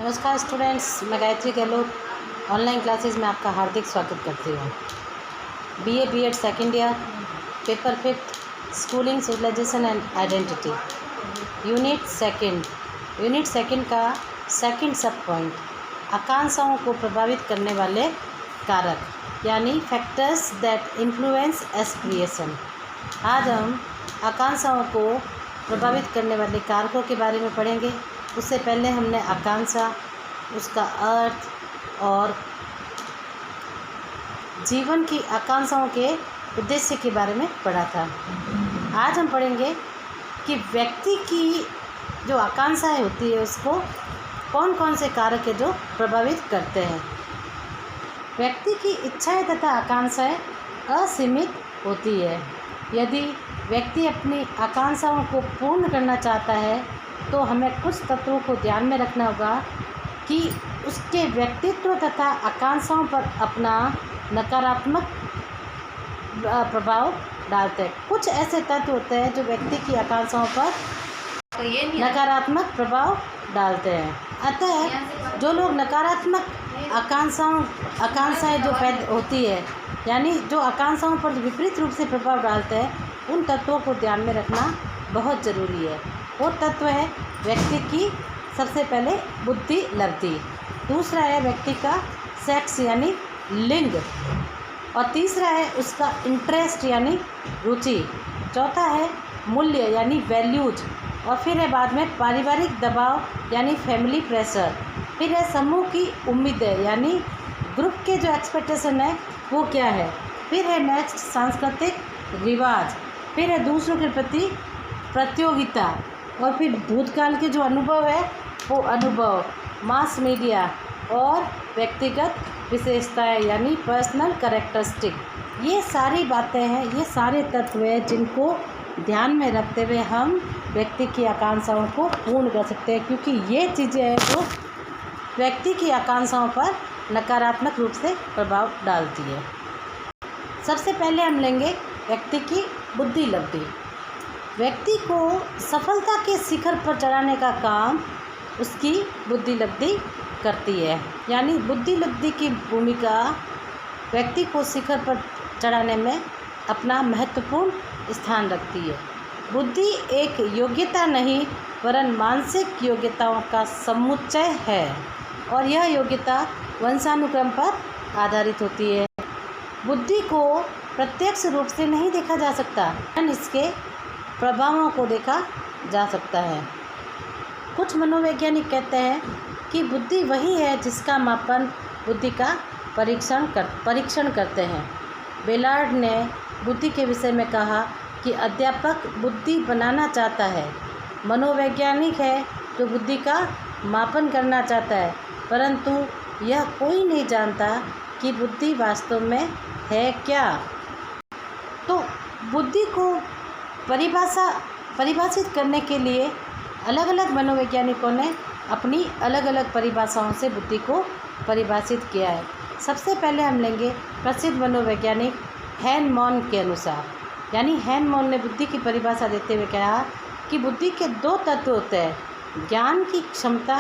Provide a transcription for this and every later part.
नमस्कार स्टूडेंट्स, मैं Gayatri Gehlot online classes में आपका हार्दिक स्वागत करती हूँ। BA BEd second year, paper 5, schooling, civilisation and identity, unit second का सेकंड सब पॉइंट, आकांक्षाओं को प्रभावित करने वाले कारक यानी फैक्टर्स दैट इन्फ्लुएंस एस्पिरेशन। आज हम आकांक्षाओं को प्रभावित करने वाले कारकों के बारे में पढ़ेंगे। उससे पहले हमने आकांक्षा, उसका अर्थ और जीवन की आकांक्षाओं के उद्देश्य के बारे में पढ़ा था। आज हम पढ़ेंगे कि व्यक्ति की जो आकांक्षाएं होती है उसको कौन कौन से कारक है जो प्रभावित करते हैं। व्यक्ति की इच्छाएं तथा आकांक्षाएं असीमित होती है। यदि व्यक्ति अपनी आकांक्षाओं को पूर्ण करना चाहता है तो हमें कुछ तत्वों को ध्यान में रखना होगा कि उसके व्यक्तित्व तथा आकांक्षाओं पर अपना नकारात्मक प्रभाव डालते हैं। कुछ ऐसे तत्व होते हैं जो व्यक्ति की आकांक्षाओं पर नकारात्मक प्रभाव डालते हैं। अतः जो लोग नकारात्मक आकांक्षाएं जो पैदा होती है यानी जो आकांक्षाओं पर विपरीत रूप से प्रभाव डालते हैं, उन तत्वों को ध्यान में रखना बहुत ज़रूरी है। वो तत्व है व्यक्ति की सबसे पहले बुद्धि लब्धि, दूसरा है व्यक्ति का सेक्स यानी लिंग, और तीसरा है उसका इंटरेस्ट यानी रुचि, चौथा है मूल्य यानी वैल्यूज, और फिर है बाद में पारिवारिक दबाव यानी फैमिली प्रेशर, फिर है समूह की उम्मीदें यानी ग्रुप के जो एक्सपेक्टेशन है वो क्या है, फिर है नेक्स्ट सांस्कृतिक रिवाज, फिर है दूसरों के प्रति प्रतियोगिता, और फिर भूतकाल के जो अनुभव है वो अनुभव, मास मीडिया और व्यक्तिगत विशेषताएं यानी पर्सनल कैरेक्टरिस्टिक। ये सारी बातें हैं, ये सारे तत्व हैं जिनको ध्यान में रखते हुए हम व्यक्ति की आकांक्षाओं को पूर्ण कर सकते हैं, क्योंकि ये चीज़ें हैं जो व्यक्ति की आकांक्षाओं पर नकारात्मक रूप से प्रभाव डालती है। सबसे पहले हम लेंगे व्यक्ति की बुद्धि लब्धि। व्यक्ति को सफलता के शिखर पर चढ़ाने का काम उसकी बुद्धि लब्धि करती है, यानी बुद्धि लब्धि की भूमिका व्यक्ति को शिखर पर चढ़ाने में अपना महत्वपूर्ण स्थान रखती है। बुद्धि एक योग्यता नहीं वरन मानसिक योग्यताओं का समुच्चय है, और यह योग्यता वंशानुक्रम पर आधारित होती है। बुद्धि को प्रत्यक्ष रूप से नहीं देखा जा सकता, लेकिन इसके प्रभावों को देखा जा सकता है। कुछ मनोवैज्ञानिक कहते हैं कि बुद्धि वही है जिसका मापन बुद्धि का परीक्षण करते हैं। बेलार्ड ने बुद्धि के विषय में कहा कि अध्यापक बुद्धि बनाना चाहता है, मनोवैज्ञानिक है जो बुद्धि का मापन करना चाहता है, परंतु यह कोई नहीं जानता कि बुद्धि वास्तव में है क्या। तो बुद्धि को परिभाषित करने के लिए अलग अलग मनोवैज्ञानिकों ने अपनी अलग अलग परिभाषाओं से बुद्धि को परिभाषित किया है। सबसे पहले हम लेंगे प्रसिद्ध मनोवैज्ञानिक हैनमॉन के अनुसार, यानी हैनमॉन ने बुद्धि की परिभाषा देते हुए कहा कि बुद्धि के दो तत्व होते हैं, ज्ञान की क्षमता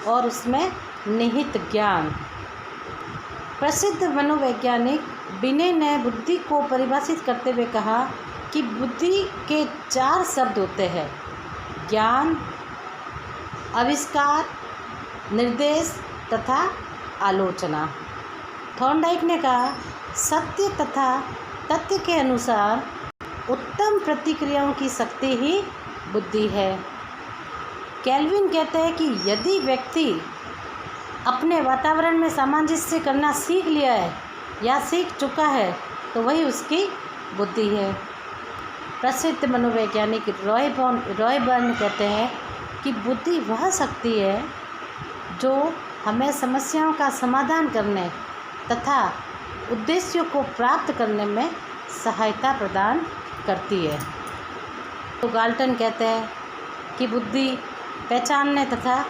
और उसमें निहित ज्ञान। प्रसिद्ध मनोवैज्ञानिक बिने ने बुद्धि को परिभाषित करते हुए कहा कि बुद्धि के 4 शब्द होते हैं, ज्ञान, आविष्कार, निर्देश तथा आलोचना। थॉर्नडाइक ने कहा सत्य तथा तथ्य के अनुसार उत्तम प्रतिक्रियाओं की शक्ति ही बुद्धि है। कैल्विन कहते हैं कि यदि व्यक्ति अपने वातावरण में सामंजस्य करना सीख लिया है या सीख चुका है तो वही उसकी बुद्धि है। प्रसिद्ध मनोवैज्ञानिक रॉय बर्न कहते हैं कि बुद्धि वह शक्ति है जो हमें समस्याओं का समाधान करने तथा उद्देश्यों को प्राप्त करने में सहायता प्रदान करती है। तो गाल्टन कहते हैं कि बुद्धि पहचानने तथा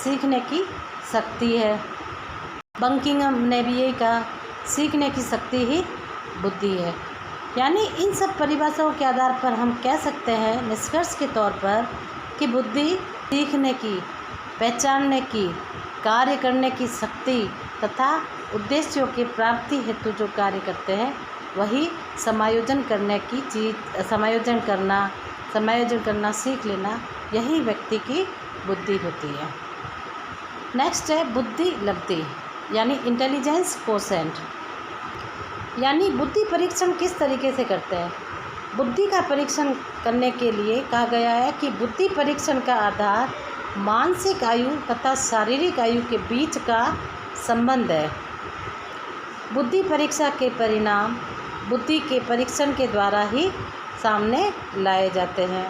सीखने की शक्ति है। बंकिंघम ने भी यही कहा, सीखने की शक्ति ही बुद्धि है। यानी इन सब परिभाषाओं के आधार पर हम कह सकते हैं निष्कर्ष के तौर पर कि बुद्धि सीखने की, पहचानने की कार्य करने की शक्ति तथा उद्देश्यों की प्राप्ति हेतु जो कार्य करते हैं वही समायोजन करना सीख लेना, यही व्यक्ति की बुद्धि होती है। नेक्स्ट है बुद्धि लब्धि यानी इंटेलिजेंस कोसेंट। यानी बुद्धि परीक्षण किस तरीके से करते हैं। बुद्धि का परीक्षण करने के लिए कहा गया है कि बुद्धि परीक्षण का आधार मानसिक आयु तथा शारीरिक आयु के बीच का संबंध है। बुद्धि परीक्षा के परिणाम बुद्धि के परीक्षण के द्वारा ही सामने लाए जाते हैं।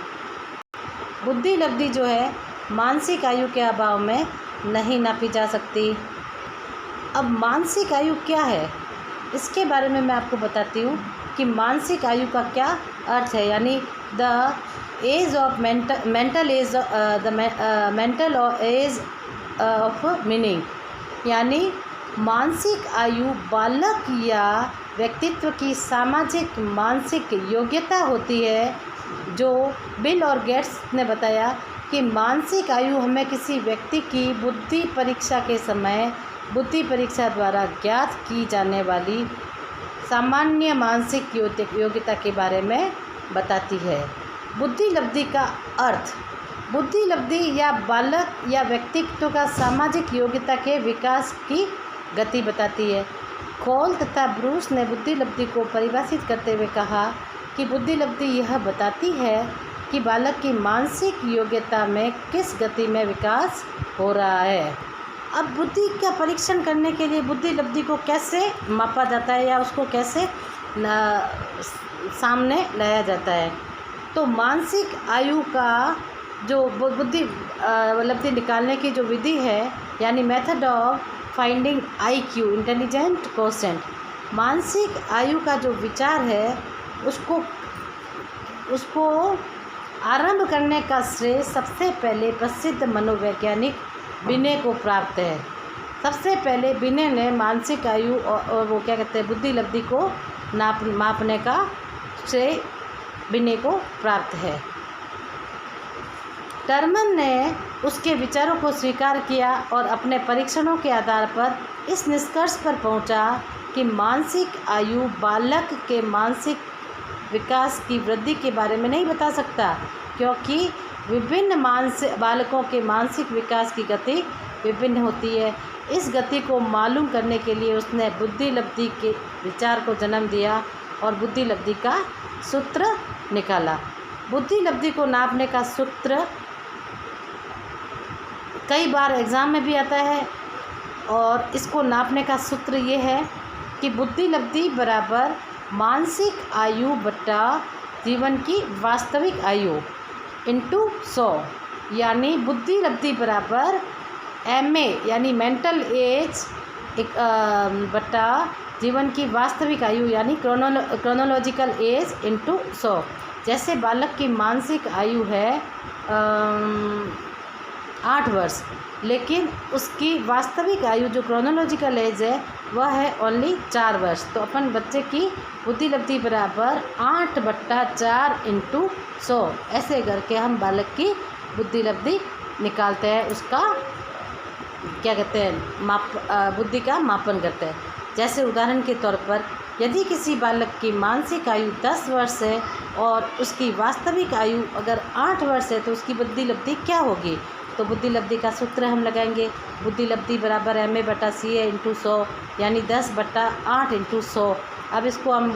बुद्धि लब्धि जो है मानसिक आयु के अभाव में नहीं नापी जा सकती। अब मानसिक आयु क्या है, इसके बारे में मैं आपको बताती हूँ कि मानसिक आयु का क्या अर्थ है। यानी the age of mental age of meaning, यानी मानसिक आयु बालक या व्यक्तित्व की सामाजिक मानसिक योग्यता होती है। जो बिल और गेट्स ने बताया कि मानसिक आयु हमें किसी व्यक्ति की बुद्धि परीक्षा के समय बुद्धि परीक्षा द्वारा ज्ञात की जाने वाली सामान्य मानसिक योग्यता के बारे में बताती है। बुद्धि लब्धि का अर्थ बुद्धि लब्धि या बालक या व्यक्तित्व का सामाजिक योग्यता के विकास की गति बताती है। खोल तथा ब्रूस ने बुद्धि लब्धि को परिभाषित करते हुए कहा कि बुद्धि लब्धि यह बताती है कि बालक की मानसिक योग्यता में किस गति में विकास हो रहा है। अब बुद्धि का परीक्षण करने के लिए बुद्धि लब्धि को कैसे मापा जाता है या उसको कैसे सामने लाया जाता है। तो मानसिक आयु का जो बुद्धि लब्धि निकालने की जो विधि है, यानी method of finding IQ intelligent quotient, मानसिक आयु का जो विचार है उसको आरंभ करने का श्रेय सबसे पहले प्रसिद्ध मनोवैज्ञानिक बिने को प्राप्त है। सबसे पहले बिने ने मानसिक आयु और वो क्या कहते हैं बुद्धि लब्धि को मापने का श्रेय बिने को प्राप्त है। टर्मन ने उसके विचारों को स्वीकार किया और अपने परीक्षणों के आधार पर इस निष्कर्ष पर पहुंचा कि मानसिक आयु बालक के मानसिक विकास की वृद्धि के बारे में नहीं बता सकता, क्योंकि विभिन्न बालकों के मानसिक विकास की गति विभिन्न होती है। इस गति को मालूम करने के लिए उसने बुद्धि लब्धि के विचार को जन्म दिया और बुद्धि लब्धि का सूत्र निकाला। बुद्धि लब्धि को नापने का सूत्र कई बार एग्ज़ाम में भी आता है और इसको नापने का सूत्र ये है कि बुद्धि लब्धि बराबर मानसिक आयु बटा जीवन की वास्तविक आयु इंटू 100, यानी बुद्धि लब्धि बराबर MA यानी मेंटल एज बटा जीवन की वास्तविक आयु यानी क्रोनोलॉजिकल एज इंटू 100। जैसे बालक की मानसिक आयु है 8 वर्ष, लेकिन उसकी वास्तविक आयु जो क्रोनोलॉजिकल एज है वह है ओनली 4 वर्ष। तो अपन बच्चे की बुद्धि लब्धि बराबर 8/4 इंटू 100 ऐसे करके हम बालक की बुद्धि लब्धि निकालते हैं, उसका क्या कहते हैं बुद्धि का मापन करते हैं। जैसे उदाहरण के तौर पर यदि किसी बालक की मानसिक आयु 10 वर्ष है और उसकी वास्तविक आयु अगर 8 वर्ष है तो उसकी बुद्धि लब्धि क्या होगी। तो बुद्धि लब्धि का सूत्र हम लगाएंगे, बुद्धि लब्धि बराबर MA/CA इंटू 100 यानी 10/8 इंटू 100। अब इसको हम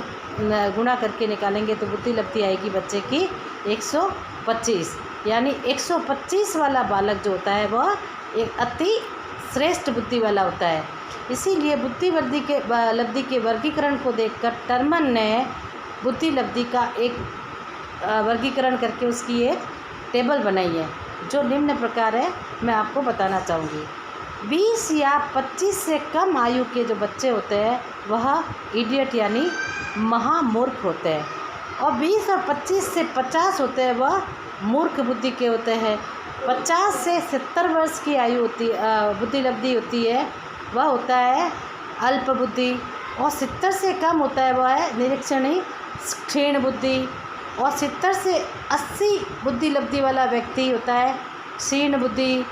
गुणा करके निकालेंगे तो बुद्धि लब्धि आएगी बच्चे की 125, यानी 125 वाला बालक जो होता है वह एक अति श्रेष्ठ बुद्धि वाला होता है। इसीलिए बुद्धि लब्धि के वर्गीकरण को देखकर टर्मन ने बुद्धि लब्धि का एक वर्गीकरण करके उसकी एक टेबल बनाई है जो निम्न प्रकार है, मैं आपको बताना चाहूँगी। 20 या 25 से कम आयु के जो बच्चे होते हैं वह इडियट यानी महामूर्ख होते हैं, और 20 और 25 से 50 होते हैं वह मूर्ख बुद्धि के होते हैं। 50 से 70 वर्ष की आयु बुद्धि लब्धि होती है वह होता है अल्प बुद्धि, और 70 से कम होता है वह है निरीक्षणी क्षीण बुद्धि, और 70 से 80 बुद्धि लब्धि वाला व्यक्ति होता है क्षीण बुद्धि,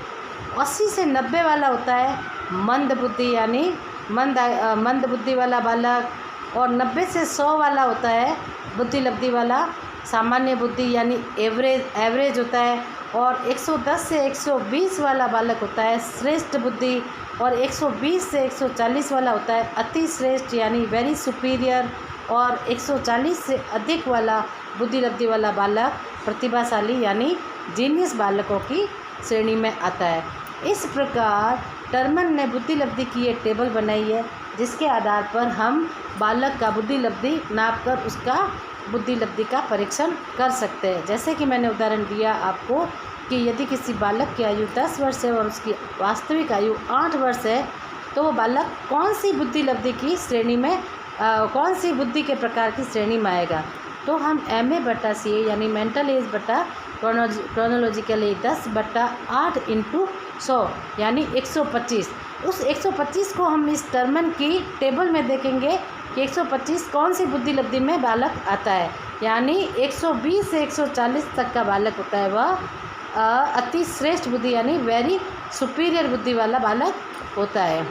80 से 90 वाला होता है मंद बुद्धि यानी मंद बुद्धि वाला बालक, और 90 से 100 वाला होता है बुद्धि लब्धि वाला सामान्य बुद्धि यानी एवरेज होता है, और 110 से 120 वाला बालक होता है श्रेष्ठ बुद्धि, और 120 से 140 वाला होता है अति श्रेष्ठ यानी वेरी सुपीरियर, और 140 से अधिक वाला बुद्धि लब्धि वाला बालक प्रतिभाशाली यानी जीनियस बालकों की श्रेणी में आता है। इस प्रकार टर्मन ने बुद्धि लब्धि की ये टेबल बनाई है, जिसके आधार पर हम बालक का बुद्धि लब्धि नाप कर उसका बुद्धि लब्धि का परीक्षण कर सकते हैं। जैसे कि मैंने उदाहरण दिया आपको कि यदि किसी बालक की आयु 10 वर्ष है और उसकी वास्तविक आयु 8 वर्ष है, तो वो बालक कौन सी बुद्धि लब्धि की श्रेणी में कौन सी बुद्धि के प्रकार की श्रेणी में आएगा। तो हम MA/CA यानी मेंटल एज बटा क्रोनोलॉजिकल एज 10/8 × 100 यानी 125। उस 125 को हम इस टर्मन की टेबल में देखेंगे कि 125 कौन सी बुद्धि लब्धि में बालक आता है, यानी 120 से 140 तक का बालक होता है वह अति श्रेष्ठ बुद्धि यानी वेरी सुपीरियर बुद्धि वाला बालक होता है।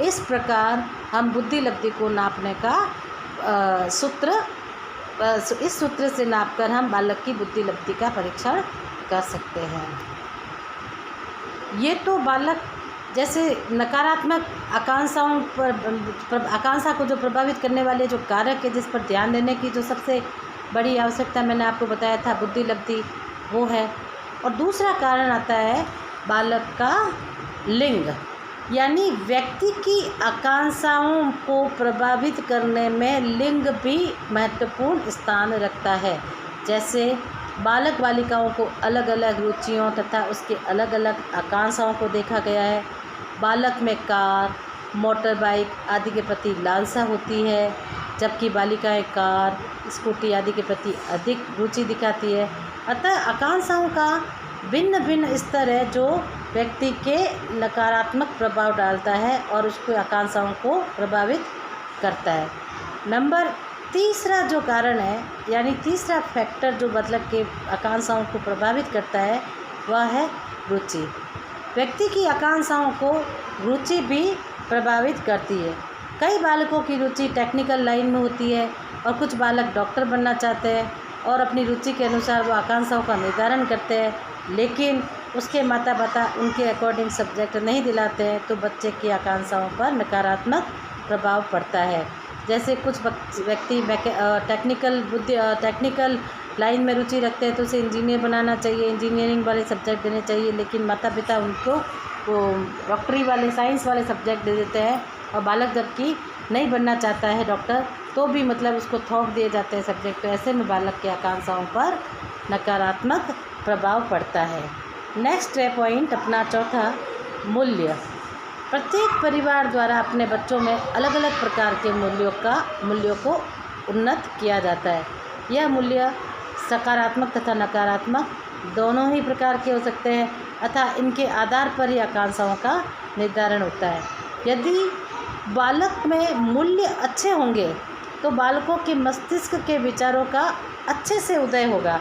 इस प्रकार हम बुद्धि लब्धि को नापने का इस सूत्र से नापकर हम बालक की बुद्धि लब्धि का परीक्षण कर सकते हैं। ये तो बालक जैसे नकारात्मक आकांक्षा को जो प्रभावित करने वाले जो कारक है जिस पर ध्यान देने की जो सबसे बड़ी आवश्यकता मैंने आपको बताया था बुद्धि लब्धि वो है। और दूसरा कारण आता है बालक का लिंग, यानी व्यक्ति की आकांक्षाओं को प्रभावित करने में लिंग भी महत्वपूर्ण स्थान रखता है। जैसे बालक बालिकाओं को अलग अलग रुचियों तथा उसके अलग अलग आकांक्षाओं को देखा गया है। बालक में कार, मोटर बाइक आदि के प्रति लालसा होती है, जबकि बालिकाएं कार, स्कूटी आदि के प्रति अधिक रुचि दिखाती है। अतः आकांक्षाओं का भिन्न भिन्न स्तर है जो व्यक्ति के नकारात्मक प्रभाव डालता है और उसको आकांक्षाओं को प्रभावित करता है। नंबर तीसरा जो कारण है यानी तीसरा फैक्टर जो बालक के आकांक्षाओं को प्रभावित करता है वह है रुचि। व्यक्ति की आकांक्षाओं को रुचि भी प्रभावित करती है। कई बालकों की रुचि टेक्निकल लाइन में होती है और कुछ बालक डॉक्टर बनना चाहते हैं और अपनी रुचि के अनुसार वो आकांक्षाओं का निर्धारण करते हैं, लेकिन उसके माता पिता उनके अकॉर्डिंग सब्जेक्ट नहीं दिलाते हैं तो बच्चे की आकांक्षाओं पर नकारात्मक प्रभाव पड़ता है। जैसे कुछ व्यक्ति टेक्निकल लाइन में रुचि रखते हैं तो उसे इंजीनियर बनाना चाहिए, इंजीनियरिंग वाले सब्जेक्ट देने चाहिए, लेकिन माता पिता उनको वो डॉक्टरी वाले साइंस वाले सब्जेक्ट दे देते हैं। और बालक जबकि नहीं बनना चाहता है डॉक्टर तो भी मतलब उसको थोप दिए जाते हैं सब्जेक्ट। तो ऐसे में बालक की आकांक्षाओं पर नकारात्मक प्रभाव पड़ता है। नेक्स्ट है पॉइंट अपना चौथा, मूल्य। प्रत्येक परिवार द्वारा अपने बच्चों में अलग अलग प्रकार के मूल्यों को उन्नत किया जाता है। यह मूल्य सकारात्मक तथा नकारात्मक दोनों ही प्रकार के हो सकते हैं अतः इनके आधार पर ही आकांक्षाओं का निर्धारण होता है। यदि बालक में मूल्य अच्छे होंगे तो बालकों के मस्तिष्क के विचारों का अच्छे से उदय होगा,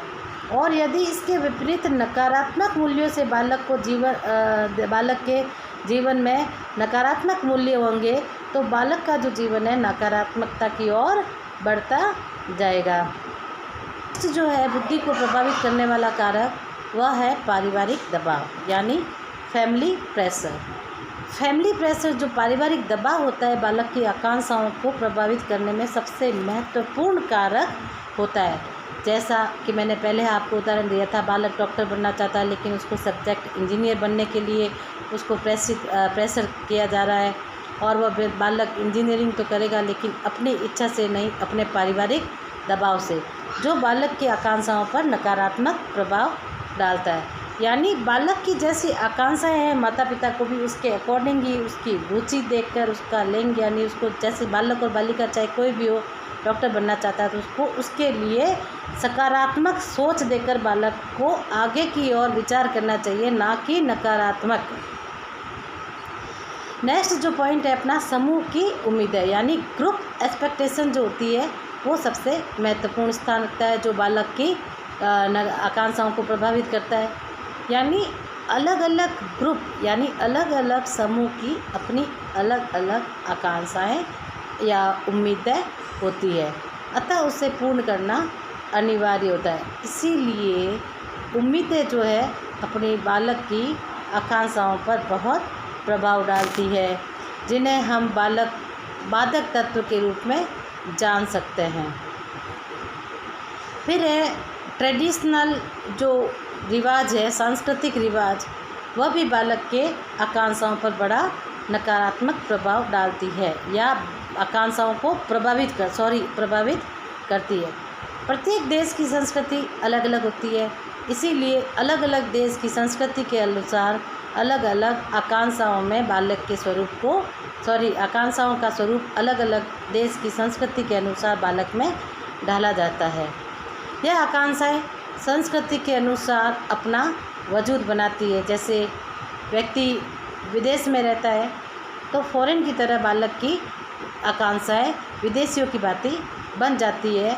और यदि इसके विपरीत नकारात्मक मूल्यों से बालक के जीवन में नकारात्मक मूल्य होंगे तो बालक का जो जीवन है नकारात्मकता की ओर बढ़ता जाएगा। जो है बुद्धि को प्रभावित करने वाला कारक वह है पारिवारिक दबाव यानी फैमिली प्रेशर। फैमिली प्रेशर जो पारिवारिक दबाव होता है बालक की आकांक्षाओं को प्रभावित करने में सबसे महत्वपूर्ण कारक होता है। जैसा कि मैंने पहले आपको उदाहरण दिया था, बालक डॉक्टर बनना चाहता है लेकिन उसको सब्जेक्ट इंजीनियर बनने के लिए उसको प्रेशर किया जा रहा है, और वह बालक इंजीनियरिंग तो करेगा लेकिन अपनी इच्छा से नहीं, अपने पारिवारिक दबाव से, जो बालक की आकांक्षाओं पर नकारात्मक प्रभाव डालता है। यानी बालक की जैसी आकांक्षाएं हैं माता पिता को भी उसके अकॉर्डिंग ही उसकी रुचि देखकर उसका लिंग यानी उसको जैसे बालक और बालिका चाहे कोई भी हो डॉक्टर बनना चाहता है तो उसको उसके लिए सकारात्मक सोच देकर बालक को आगे की ओर विचार करना चाहिए, ना कि नकारात्मक। नेक्स्ट जो पॉइंट है अपना समूह की उम्मीदें यानी ग्रुप एक्सपेक्टेशन जो होती है वो सबसे महत्वपूर्ण स्थान रखता है जो बालक की आकांक्षाओं को प्रभावित करता है। यानी अलग अलग ग्रुप यानी अलग अलग समूह की अपनी अलग अलग आकांक्षाएं या उम्मीदें होती है, अतः उसे पूर्ण करना अनिवार्य होता है। इसीलिए उम्मीदें जो है अपने बालक की आकांक्षाओं पर बहुत प्रभाव डालती है, जिन्हें हम बाधक तत्व के रूप में जान सकते हैं। फिर है ट्रेडिशनल जो रिवाज है, सांस्कृतिक रिवाज, वह भी बालक के आकांक्षाओं पर बड़ा नकारात्मक प्रभाव डालती है या आकांक्षाओं को प्रभावित करती है। प्रत्येक देश की संस्कृति अलग अलग होती है, इसीलिए अलग अलग देश की संस्कृति के अनुसार अलग अलग आकांक्षाओं में बालक के आकांक्षाओं का स्वरूप अलग अलग देश की संस्कृति के अनुसार बालक में ढाला जाता है। यह आकांक्षाएं संस्कृति के अनुसार अपना वजूद बनाती है। जैसे व्यक्ति विदेश में रहता है तो फॉरेन की तरह बालक की आकांक्षाएं विदेशियों की भांति बन जाती है।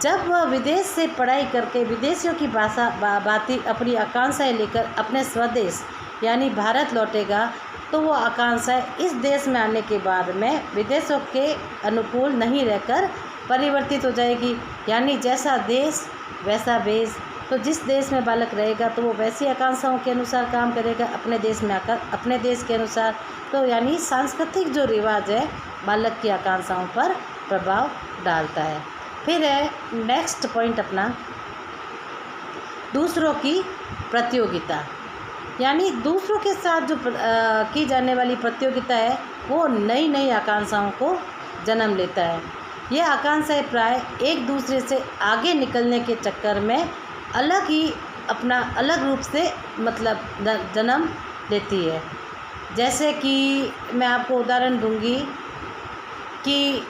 जब वह विदेश से पढ़ाई करके विदेशियों की भांति अपनी आकांक्षाएं लेकर अपने स्वदेश यानी भारत लौटेगा, तो वो आकांक्षाएं इस देश में आने के बाद में विदेशों के अनुकूल नहीं रहकर परिवर्तित हो जाएगी। यानी जैसा देश वैसा भेष। तो जिस देश में बालक रहेगा तो वो वैसी आकांक्षाओं के अनुसार काम करेगा अपने देश में आकर अपने देश के अनुसार। तो यानी सांस्कृतिक जो रिवाज है बालक की आकांक्षाओं पर प्रभाव डालता है। फिर है नेक्स्ट पॉइंट अपना दूसरों की प्रतियोगिता, यानी दूसरों के साथ जो की जाने वाली प्रतियोगिता है वो नई नई आकांक्षाओं को जन्म लेता है। यह आकांक्षाएं प्राय एक दूसरे से आगे निकलने के चक्कर में अलग रूप से जन्म लेती है। जैसे कि मैं आपको उदाहरण दूंगी कि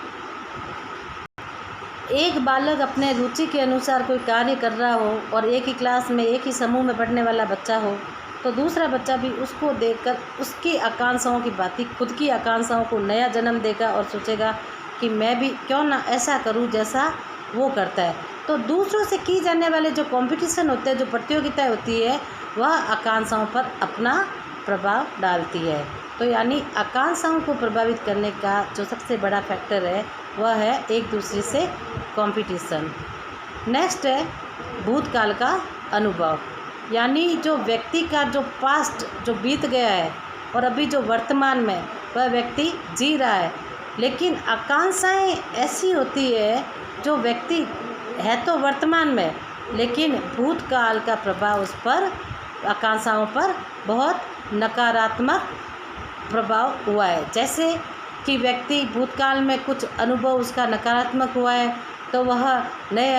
एक बालक अपने रुचि के अनुसार कोई कार्य कर रहा हो और एक ही क्लास में एक ही समूह में पढ़ने वाला बच्चा हो, तो दूसरा बच्चा भी उसको देखकर उसकी आकांक्षाओं की भांति खुद की आकांक्षाओं को नया जन्म देगा और सोचेगा कि मैं भी क्यों ना ऐसा करूं जैसा वो करता है। तो दूसरों से की जाने वाले जो कंपटीशन होते हैं, जो प्रतियोगिताएं होती है, वह आकांक्षाओं पर अपना प्रभाव डालती है। तो यानी आकांक्षाओं को प्रभावित करने का जो सबसे बड़ा फैक्टर है वह है एक दूसरे से कंपटीशन। नेक्स्ट है भूतकाल का अनुभव, यानी जो व्यक्ति का जो पास्ट जो बीत गया है और अभी जो वर्तमान में वह व्यक्ति जी रहा है, लेकिन आकांक्षाएं ऐसी होती है जो व्यक्ति है तो वर्तमान में, लेकिन भूतकाल का प्रभाव उस पर आकांक्षाओं पर बहुत नकारात्मक प्रभाव हुआ है। जैसे कि व्यक्ति भूतकाल में कुछ अनुभव उसका नकारात्मक हुआ है तो वह नए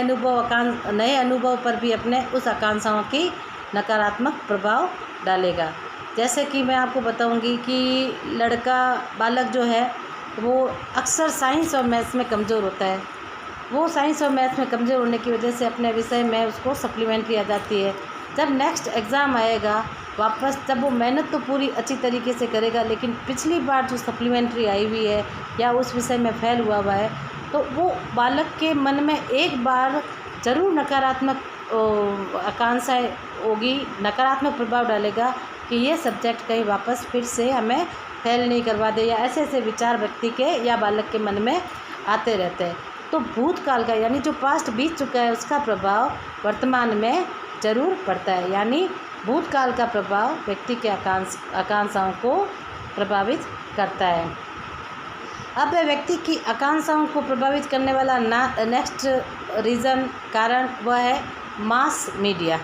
अनुभव पर भी अपने उस आकांक्षाओं की नकारात्मक प्रभाव डालेगा। जैसे कि मैं आपको बताऊंगी कि बालक जो है वो अक्सर साइंस और मैथ्स में कमज़ोर होता है। वो साइंस और मैथ्स में कमज़ोर होने की वजह से अपने विषय में उसको सप्लीमेंट्री आ जाती है। जब नेक्स्ट एग्ज़ाम आएगा वापस, जब वो मेहनत तो पूरी अच्छी तरीके से करेगा, लेकिन पिछली बार जो सप्लीमेंट्री आई हुई है या उस विषय में फेल हुआ है, तो वो बालक के मन में एक बार ज़रूर नकारात्मक आकांक्षाएं होगी, नकारात्मक प्रभाव डालेगा कि ये सब्जेक्ट कहीं वापस फिर से हमें फेल नहीं करवा दे, या ऐसे ऐसे विचार व्यक्ति के या बालक के मन में आते रहते हैं। तो भूतकाल का यानी जो पास्ट बीत चुका है उसका प्रभाव वर्तमान में ज़रूर पड़ता है। यानी भूतकाल का प्रभाव व्यक्ति के आकांक्षाओं को प्रभावित करता है। अब व्यक्ति की आकांक्षाओं को प्रभावित करने वाला नेक्स्ट कारण वह है मास मीडिया।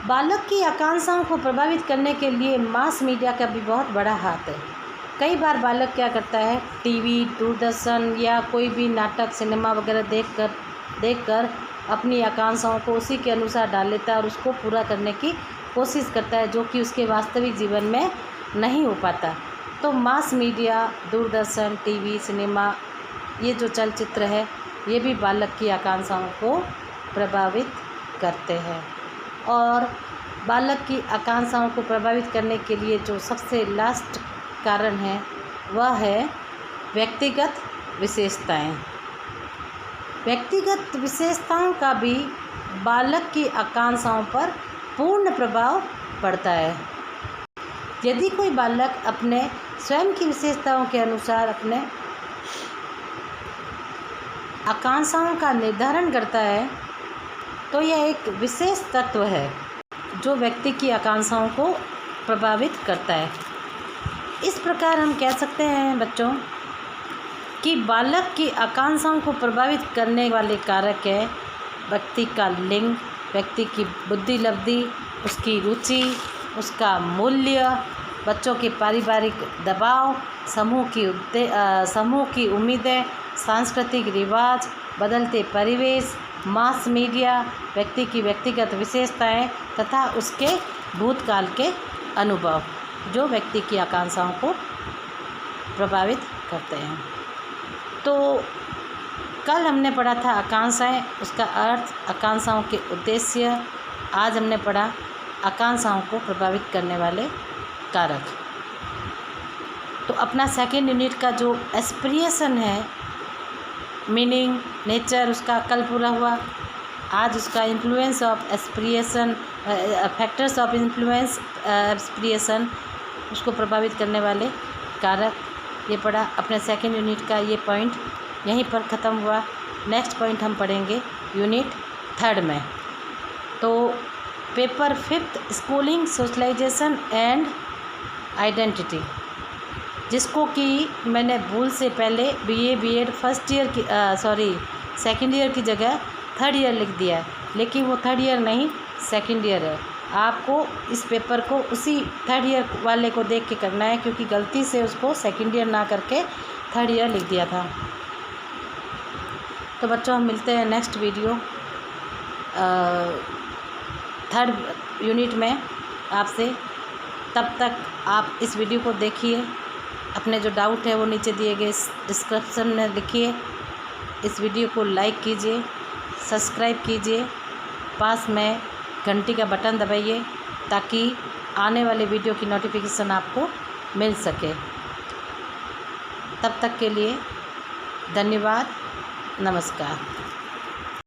बालक की आकांक्षाओं को प्रभावित करने के लिए मास मीडिया का भी बहुत बड़ा हाथ है। कई बार बालक क्या करता है, टीवी, दूरदर्शन या कोई भी नाटक, सिनेमा वगैरह देखकर अपनी आकांक्षाओं को उसी के अनुसार डाल लेता है और उसको पूरा करने की कोशिश करता है, जो कि उसके वास्तविक जीवन में नहीं हो पाता। तो mass media, Doordarshan, TV, cinema, ये जो चलचित्र है ये भी बालक की आकांक्षाओं को प्रभावित करते हैं। और बालक की आकांक्षाओं को प्रभावित करने के लिए जो सबसे लास्ट कारण है वह है व्यक्तिगत विशेषताएं। व्यक्तिगत विशेषताओं का भी बालक की आकांक्षाओं पर पूर्ण प्रभाव पड़ता है। यदि कोई बालक अपने स्वयं की विशेषताओं के अनुसार अपने आकांक्षाओं का निर्धारण करता है तो यह एक विशेष तत्व है जो व्यक्ति की आकांक्षाओं को प्रभावित करता है। इस प्रकार हम कह सकते हैं बच्चों कि बालक की आकांक्षाओं को प्रभावित करने वाले कारक है व्यक्ति का लिंग, व्यक्ति की बुद्धि लब्धि, उसकी रुचि, उसका मूल्य, बच्चों के पारिवारिक दबाव, समूह की उम्मीदें, सांस्कृतिक रिवाज, बदलते परिवेश, मास मीडिया, व्यक्ति की व्यक्तिगत विशेषताएं तथा उसके भूतकाल के अनुभव जो व्यक्ति की आकांक्षाओं को प्रभावित करते हैं। तो कल हमने पढ़ा था आकांक्षाएं, उसका अर्थ, आकांक्षाओं के उद्देश्य। आज हमने पढ़ा आकांक्षाओं को प्रभावित करने वाले कारक। तो अपना सेकेंड यूनिट का जो एस्पिरेशन है, मीनिंग, नेचर, उसका कल पूरा हुआ। आज उसका influence of aspiration, factors of influence aspiration, उसको प्रभावित करने वाले कारक, ये पढ़ा। अपने सेकेंड यूनिट का ये पॉइंट यहीं पर ख़त्म हुआ। नेक्स्ट पॉइंट हम पढ़ेंगे यूनिट 3 में। तो paper 5 schooling, socialisation and identity, जिसको कि मैंने भूल से पहले BA BEd फर्स्ट ईयर की सेकेंड ईयर की जगह 3rd ईयर लिख दिया है, लेकिन वो 3rd ईयर नहीं, 2nd ईयर है। आपको इस पेपर को उसी 3rd ईयर वाले को देख के करना है, क्योंकि गलती से उसको 2nd ईयर ना करके 3rd ईयर लिख दिया था। तो बच्चों हम मिलते हैं नेक्स्ट वीडियो 3rd यूनिट में आपसे। तब तक आप इस वीडियो को देखिए, अपने जो डाउट है वो नीचे दिए गए डिस्क्रिप्शन में लिखिए। इस वीडियो को लाइक कीजिए, सब्सक्राइब कीजिए, पास में घंटी का बटन दबाइए ताकि आने वाले वीडियो की नोटिफिकेशन आपको मिल सके। तब तक के लिए धन्यवाद, नमस्कार।